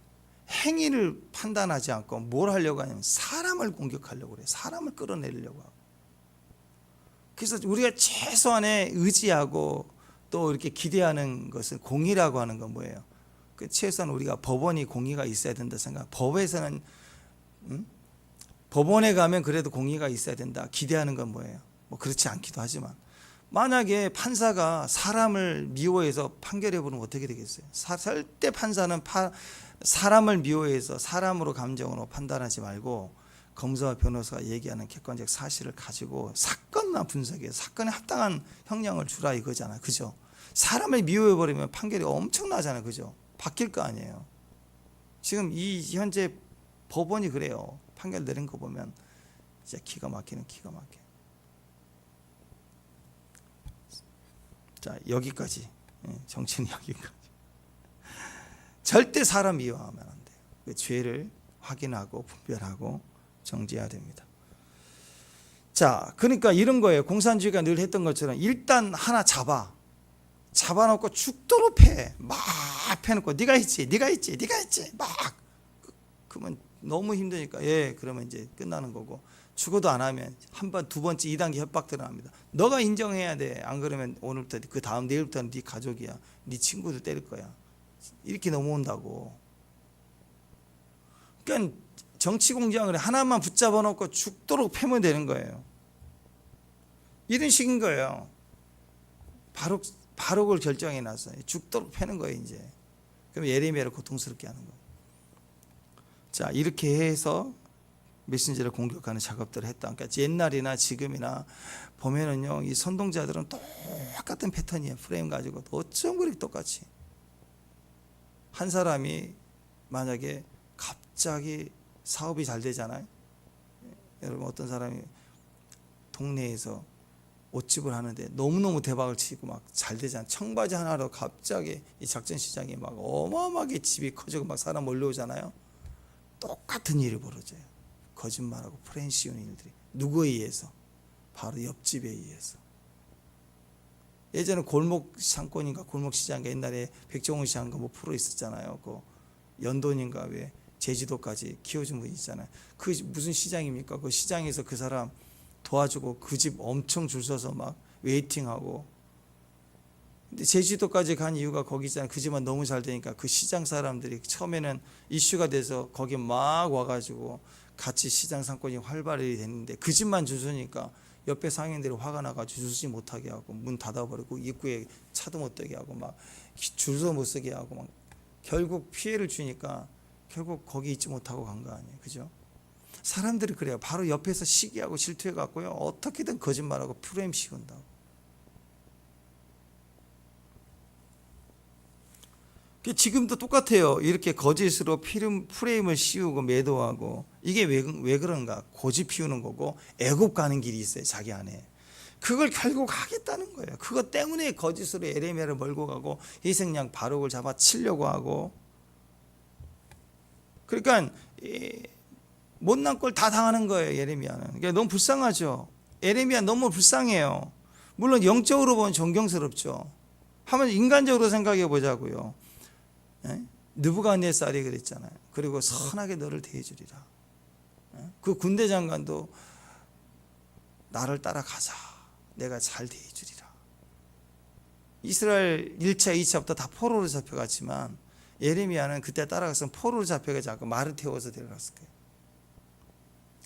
행위를 판단하지 않고 뭘 하려고 하냐면 사람을 공격하려고 그래요. 사람을 끌어내리려고 하고. 그래서 우리가 최소한의 의지하고 또 이렇게 기대하는 것은 공의라고 하는 건 뭐예요? 최소한 우리가 법원이 공의가 있어야 된다 생각. 법에서는 법원에 가면 그래도 공의가 있어야 된다. 기대하는 건 뭐예요? 뭐 그렇지 않기도 하지만 만약에 판사가 사람을 미워해서 판결해 보면 어떻게 되겠어요? 절대 판사는 사람을 미워해서 사람으로 감정으로 판단하지 말고 검사와 변호사가 얘기하는 객관적 사실을 가지고 사건만 분석해서 사건에 합당한 형량을 주라 이거잖아요. 그죠? 사람을 미워해 버리면 판결이 엄청나잖아요. 그죠? 바뀔 거 아니에요. 지금 이 현재 법원이 그래요. 판결 내린 거 보면 진짜 기가 막히는 기가 막혀. 자, 여기까지. 정치는 여기까지. 절대 사람 미워하면 안 돼요. 그 죄를 확인하고 분별하고 정지해야 됩니다. 자, 그러니까 이런 거예요. 공산주의가 늘 했던 것처럼 일단 하나 잡아놓고 죽도록 막 패놓고 네가 했지 막 그러면 너무 힘드니까 그러면 이제 끝나는 거고 죽어도 안 하면 한 번, 두 번째, 2단계 협박 들어갑니다. 너가 인정해야 돼. 안 그러면 오늘부터 그 다음 내일부터는 네 가족이야. 네 친구들 때릴 거야. 이렇게 넘어온다고. 그러니까 정치 공작을 하나만 붙잡아 놓고 죽도록 패면 되는 거예요. 이런 식인 거예요. 바룩을 결정해 놨어요. 죽도록 패는 거예요, 이제. 그럼 예레미야를 고통스럽게 하는 거예요. 자, 이렇게 해서 메신저를 공격하는 작업들을 했다. 그러니까 옛날이나 지금이나 보면은요, 이 선동자들은 똑같은 패턴이에요. 프레임 가지고 어쩜 그렇게 똑같이. 한 사람이 만약에 갑자기 사업이 잘 되잖아요. 여러분 어떤 사람이 동네에서 옷집을 하는데 너무너무 대박을 치고 막 잘 되잖아요. 청바지 하나로 갑자기 이 작전 시장이 막 어마어마하게 집이 커지고 막 사람 몰려오잖아요. 똑같은 일이 벌어져요. 거짓말하고 프레임 씌우는 일들이. 누구에 의해서? 바로 옆집에 의해서. 예전에 골목 상권인가 골목 시장인가 옛날에 백종원 시장인가 뭐 프로 있었잖아요. 그 연돈인가 왜 제주도까지 키워준 분 있잖아요. 그 무슨 시장입니까? 그 시장에서 그 사람 도와주고 그 집 엄청 줄 서서 막 웨이팅하고. 근데 제주도까지 간 이유가 거기 있잖아요. 그 집만 너무 잘 되니까 그 시장 사람들이 처음에는 이슈가 돼서 거기 막 와가지고 같이 시장 상권이 활발히 됐는데 그 집만 줄 서니까 옆에 상인들이 화가 나가지고 줄 서지 못하게 하고 문 닫아버리고 입구에 차도 못 대게 하고 막 줄 서 못 서게 하고 막 결국 피해를 주니까 결국 거기 있지 못하고 간 거 아니에요. 그죠? 사람들이 그래요. 바로 옆에서 시기하고 질투해 갖고요. 어떻게든 거짓말하고 프레임 씌운다고. 지금도 똑같아요. 이렇게 거짓으로 프레임을 씌우고 매도하고 이게 왜 그런가? 고집 피우는 거고 애굽 가는 길이 있어요. 자기 안에. 그걸 결국 하겠다는 거예요. 그것 때문에 거짓으로 예레미야를 몰고 가고 희생양 바룩을 잡아 치려고 하고 그러니까 못난 꼴 다 당하는 거예요, 예레미야는. 그러니까 너무 불쌍하죠. 예레미야 너무 불쌍해요. 물론 영적으로 보면 존경스럽죠. 한번 인간적으로 생각해 보자고요. 느부갓네살이 그랬잖아요. 그리고 선하게 너를 대해주리라. 그 군대 장관도 나를 따라가자. 내가 잘 대해주리라. 이스라엘 1차, 2차부터 다 포로로 잡혀갔지만 예레미야는 그때 따라갔으면 포로로 잡혀가지 않고 말을 태워서 데려갔을 거예요.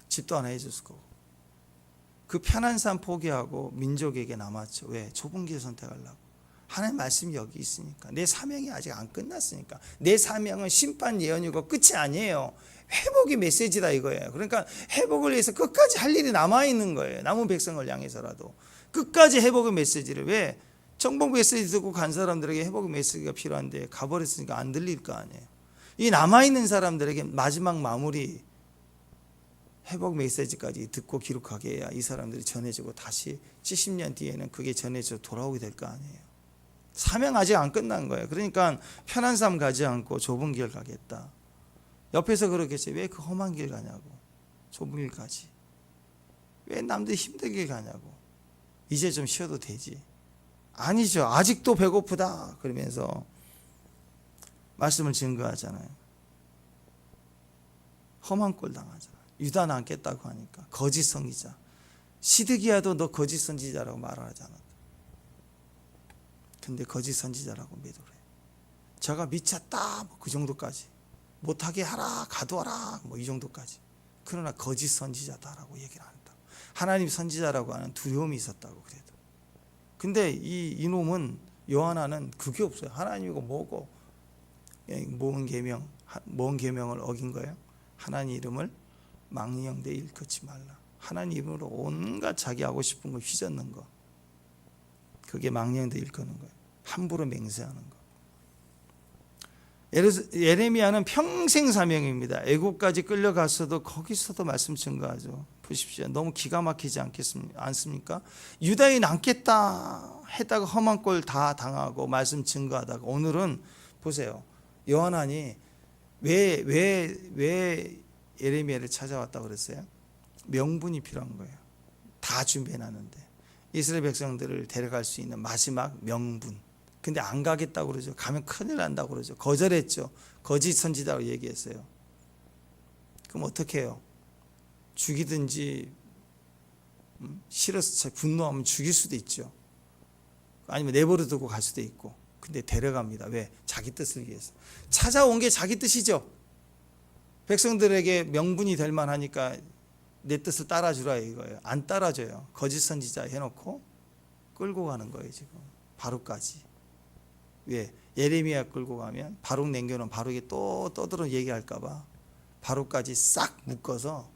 집도 하나 해줬을 거고. 그 편한 삶 포기하고 민족에게 남았죠. 왜? 좁은 길 선택하려고. 하나님의 말씀이 여기 있으니까. 내 사명이 아직 안 끝났으니까. 내 사명은 심판 예언이고 끝이 아니에요. 회복의 메시지다 이거예요. 그러니까 회복을 위해서 끝까지 할 일이 남아있는 거예요. 남은 백성을 향해서라도. 끝까지 회복의 메시지를. 왜? 정복 메시지 듣고 간 사람들에게 회복의 메시지가 필요한데 가버렸으니까 안 들릴 거 아니에요. 이 남아있는 사람들에게 마지막 마무리 회복 메시지까지 듣고 기록하게 해야 이 사람들이 전해지고 다시 70년 뒤에는 그게 전해져 돌아오게 될 거 아니에요. 사명 아직 안 끝난 거예요. 그러니까 편한 삶 가지 않고 좁은 길 가겠다. 옆에서 그러겠지. 왜 그 험한 길 가냐고. 좁은 길 가지. 왜 남들이 힘들게 가냐고. 이제 좀 쉬어도 되지. 아니죠. 아직도 배고프다. 그러면서 말씀을 증거하잖아요. 험한 꼴 당하잖아. 유다 남겠다고 하니까. 거짓 선지자. 시드기야도 너 거짓 선지자라고 말하지 않았다. 근데 거짓 선지자라고 매도를 해. 저가 미쳤다. 뭐 그 정도까지. 못하게 하라. 가두어라. 뭐 이 정도까지. 그러나 거짓 선지자다라고 얘기를 안 한다. 하나님 선지자라고 하는 두려움이 있었다고 그래도. 근데 이놈은 요하나는 그게 없어요. 하나님이고 뭐고 뭔 계명을 어긴 거예요. 하나님 이름을 망령되 일컫지 말라. 하나님 이름으로 온갖 자기 하고 싶은 걸 휘젓는 거. 그게 망령되 일컫는 거예요. 함부로 맹세하는 거. 예레미야는 평생 사명입니다. 애국까지 끌려갔어도 거기서도 말씀 증거하죠. 보십시오. 너무 기가 막히지 않습니까? 유다에 남겠다 했다가 험한 꼴 다 당하고 말씀 증거하다가 오늘은 보세요. 요한이 왜 예레미야를 찾아왔다고 그랬어요? 명분이 필요한 거예요. 다 준비해놨는데 이스라엘 백성들을 데려갈 수 있는 마지막 명분. 근데 안 가겠다고 그러죠. 가면 큰일 난다고 그러죠. 거절했죠. 거짓 선지자라고 얘기했어요. 그럼 어떻게 해요? 죽이든지 싫어서 분노하면 죽일 수도 있죠. 아니면 내버려 두고 갈 수도 있고. 근데 데려갑니다. 왜? 자기 뜻을 위해서. 찾아온 게 자기 뜻이죠. 백성들에게 명분이 될 만하니까 내 뜻을 따라주라 이거예요. 안 따라줘요. 거짓 선지자 해놓고 끌고 가는 거예요. 지금 바로까지. 왜? 예레미야 끌고 가면 바룩 남겨놓은 바룩이 또 떠들어 얘기할까 봐 바룩까지 싹 묶어서.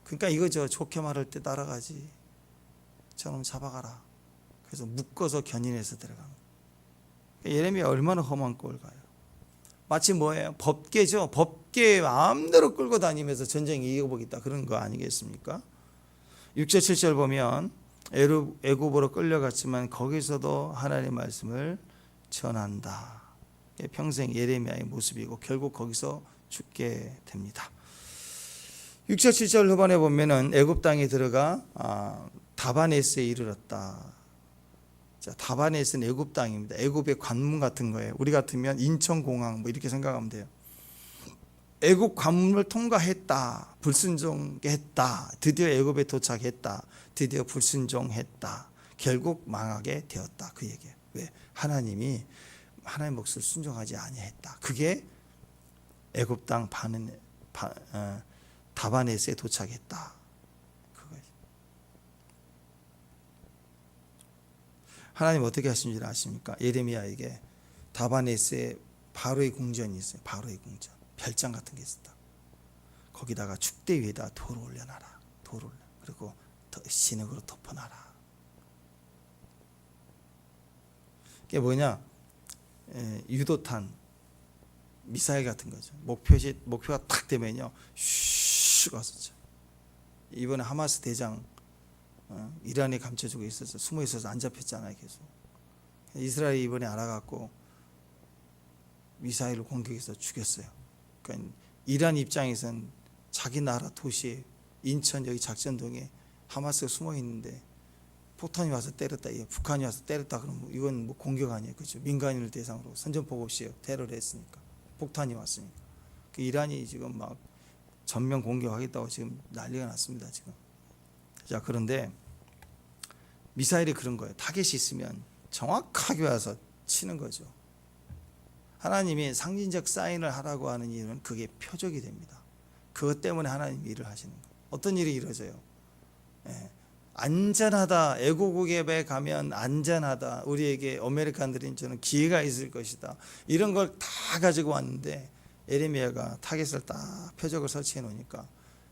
그러니까 이거죠. 좋게 말할 때 따라가지. 저놈 잡아가라. 그래서 묶어서 견인해서 들어가는 거예요. 예레미야 얼마나 험한 꼴 가요. 마치 뭐예요? 법계죠. 법계 마음대로 끌고 다니면서 전쟁 이겨보겠다 그런 거 아니겠습니까? 6절 7절 보면 애굽으로 끌려갔지만 거기서도 하나님의 말씀을 전한다. 평생 예레미야의 모습이고 결국 거기서 죽게 됩니다. 6절 7절 후반에 보면은 애굽 땅에 들어가 다바네스에 이르렀다. 자, 다바네스는 애굽 땅입니다. 애굽의 관문 같은 거예요. 우리 같으면 인천공항 뭐 이렇게 생각하면 돼요. 애굽 관문을 통과했다. 불순종했다. 드디어 애굽에 도착했다. 드디어 불순종했다. 결국 망하게 되었다. 그 얘기예요. 왜? 하나님이 하나님의 몫을 순종하지 아니했다. 그게 애굽 땅 다바네스에 도착했다. 그거예요. 하나님 어떻게 하신 줄 아십니까? 예레미야에게 다바네스에 바로의 궁전이 있어요. 바로의 궁전. 별장 같은 게 있었다. 거기다가 축대 위에다 돌을 올려놔라. 돌을. 그리고 진흙으로 덮어놔라. 그게 뭐냐? 유도탄, 미사일 같은 거죠. 목표가 탁 되면요, 슉 왔었죠. 이번에 하마스 대장 이란에 감춰주고 있어서 숨어 있어서 안 잡혔잖아요, 계속. 이스라엘이 이번에 알아갖고 미사일을 공격해서 죽였어요. 그러니까 이란 입장에선 자기 나라 도시에 인천 여기 작전동에 하마스가 숨어 있는데 폭탄이 와서 때렸다, 북한이 와서 때렸다 그러면 이건 뭐 공격 아니에요, 그렇죠? 민간인을 대상으로 선전포고 없이 테러를 했으니까, 폭탄이 왔으니까. 그 이란이 지금 막 전면 공격하겠다고 지금 난리가 났습니다 지금. 자, 그런데 미사일이 그런 거예요. 타겟이 있으면 정확하게 와서 치는 거죠. 하나님이 상징적 사인을 하라고 하는 이유는 그게 표적이 됩니다. 그것 때문에 하나님이 일을 하시는 거예요. 어떤 일이 이루어져요? 안전하다, 애국국에 가면 안전하다, 우리에게 아메리칸들인 저는 기회가 있을 것이다, 이런 걸 다 가지고 왔는데 예레미야가 타겟을 딱 표적을 설치해 놓으니까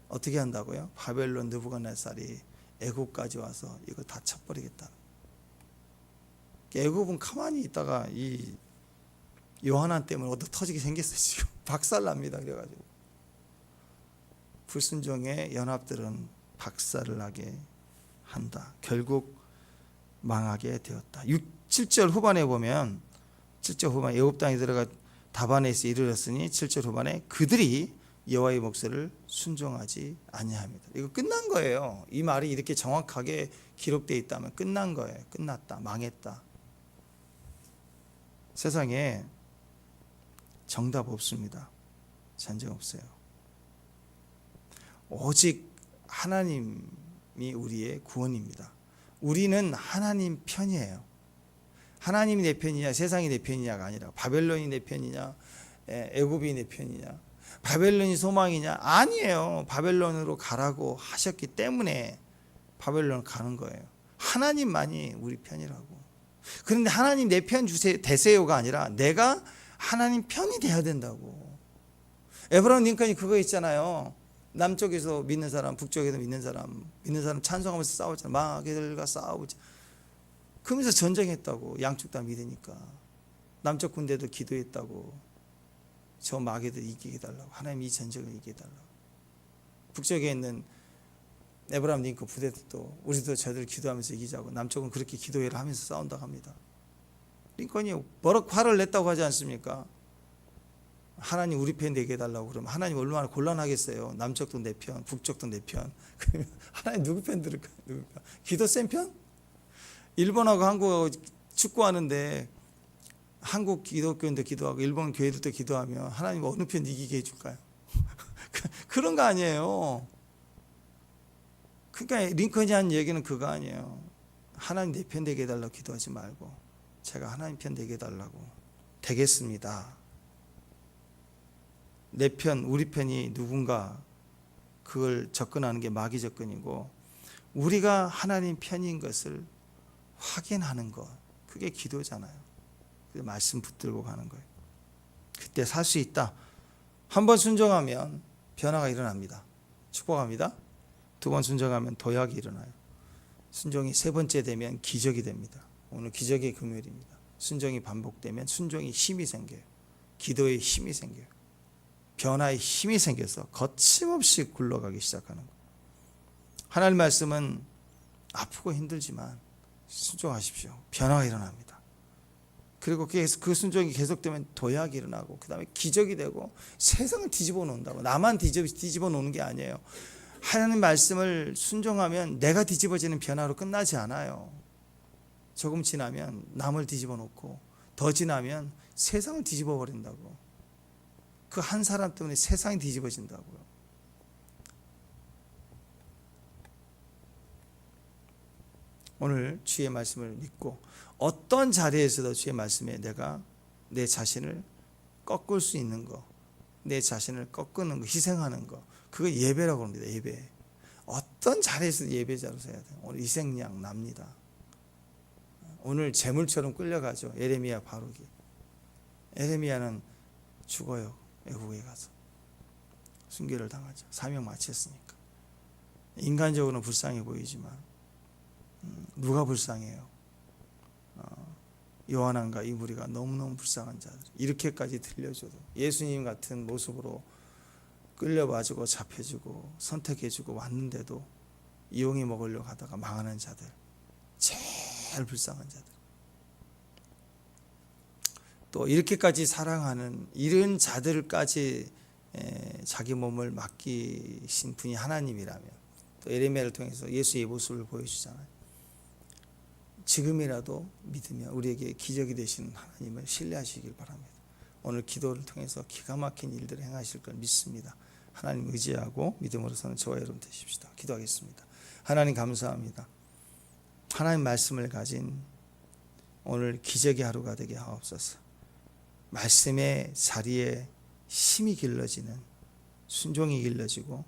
어떻게 한다고요? 바벨론 느부갓네살이 애굽까지 와서 이거 다 쳐버리겠다. 애굽은 가만히 있다가 이 요하난 때문에 얻어 터지게 생겼어요. 지금 박살납니다. 그래가지고 불순종의 연합들은 박살을 나게 한다. 결국 망하게 되었다. 7절 후반에 보면 7절 후반 애굽 땅에 들어가 다바네에서 이르렀으니 7절 후반에 그들이 여호와의 목소리를 순종하지 아니합니다. 이거 끝난 거예요. 이 말이 이렇게 정확하게 기록되어 있다면 끝난 거예요. 끝났다. 망했다. 세상에 정답 없습니다. 전쟁 없어요. 오직 하나님이 우리의 구원입니다. 우리는 하나님 편이에요. 하나님이 내 편이냐 세상이 내 편이냐가 아니라 바벨론이 내 편이냐 애굽이 내 편이냐 바벨론이 소망이냐, 아니에요. 바벨론으로 가라고 하셨기 때문에 바벨론 가는 거예요. 하나님만이 우리 편이라고. 그런데 하나님 내 편 주세요 되세요가 아니라 내가 하나님 편이 돼야 된다고. 에브라임 링컨이 그거 있잖아요. 남쪽에서 믿는 사람, 북쪽에서 믿는 사람 찬송하면서 싸우잖아요. 마귀들과 싸우자. 그러면서 전쟁했다고. 양쪽 다 믿으니까. 남쪽 군대도 기도했다고. 저 마귀들 이기게 해달라고. 하나님 이 전쟁을 이기게 해달라고. 북쪽에 있는 에브라임 링컨 부대도 우리도 저들 기도하면서 이기자고. 남쪽은 그렇게 기도회를 하면서 싸운다고 합니다. 링컨이 버럭 화를 냈다고 하지 않습니까? 하나님 우리 편 되게 해달라고. 그러면 하나님 얼마나 곤란하겠어요. 남쪽도 내 편, 북쪽도 내 편. 그러면 하나님 누구 편 들을까요? 누구 편? 기도 센 편? 일본하고 한국하고 축구하는데 한국 기독교인도 기도하고 일본 교회들도 기도하면 하나님 어느 편 이기게 해줄까요? 그런 거 아니에요. 그러니까 링컨이 한 얘기는 그거 아니에요. 하나님 내 편 되게 해달라고 기도하지 말고 제가 하나님 편 되게 해달라고. 되겠습니다. 내 편, 우리 편이 누군가 그걸 접근하는 게 마귀 접근이고, 우리가 하나님 편인 것을 확인하는 것, 그게 기도잖아요. 그래서 말씀 붙들고 가는 거예요. 그때 살 수 있다. 한 번 순종하면 변화가 일어납니다. 축복합니다. 2번 순종하면 도약이 일어나요. 순종이 3번째 되면 기적이 됩니다. 오늘 기적의 금요일입니다. 순종이 반복되면 순종이 힘이 생겨요. 기도의 힘이 생겨요. 변화의 힘이 생겨서 거침없이 굴러가기 시작하는 거예요. 하나님 말씀은 아프고 힘들지만 순종하십시오. 변화가 일어납니다. 그리고 그 순종이 계속되면 도약이 일어나고 그 다음에 기적이 되고 세상을 뒤집어 놓는다고. 나만 뒤집어 놓는 게 아니에요. 하나님 말씀을 순종하면 내가 뒤집어지는 변화로 끝나지 않아요. 조금 지나면 남을 뒤집어 놓고 더 지나면 세상을 뒤집어 버린다고. 그 한 사람 때문에 세상이 뒤집어진다고요. 오늘 주의 말씀을 믿고 어떤 자리에서도 주의 말씀에 내가 내 자신을 꺾을 수 있는 거, 내 자신을 꺾는 거, 희생하는 거, 그거 예배라고 합니다. 예배. 어떤 자리에서도 예배자로 서야 돼요. 오늘 희생양 납니다. 오늘 재물처럼 끌려가죠. 예레미야 바루기. 예레미야는 죽어요. 애국에 가서 순교를 당하죠. 사명 마쳤으니까. 인간적으로는 불쌍해 보이지만 누가 불쌍해요? 요한왕과 이 무리가 너무너무 불쌍한 자들. 이렇게까지 들려줘도 예수님 같은 모습으로 끌려와주고 잡혀주고 선택해주고 왔는데도 이용해 먹으려고 하다가 망하는 자들. 제일 불쌍한 자들. 또 이렇게까지 사랑하는 이런 자들까지 자기 몸을 맡기신 분이 하나님이라면, 또 에레미야를 통해서 예수의 모습을 보여주잖아요. 지금이라도 믿으면 우리에게 기적이 되시는 하나님을 신뢰하시길 바랍니다. 오늘 기도를 통해서 기가 막힌 일들을 행하실 걸 믿습니다. 하나님 의지하고 믿음으로 사는 저와 여러분 되십시다. 기도하겠습니다. 하나님 감사합니다. 하나님 말씀을 가진 오늘 기적의 하루가 되게 하옵소서. 말씀의 자리에 힘이 길러지는, 순종이 길러지고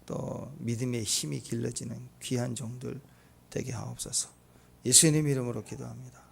또 믿음의 힘이 길러지는 귀한 종들 되게 하옵소서. 예수님 이름으로 기도합니다.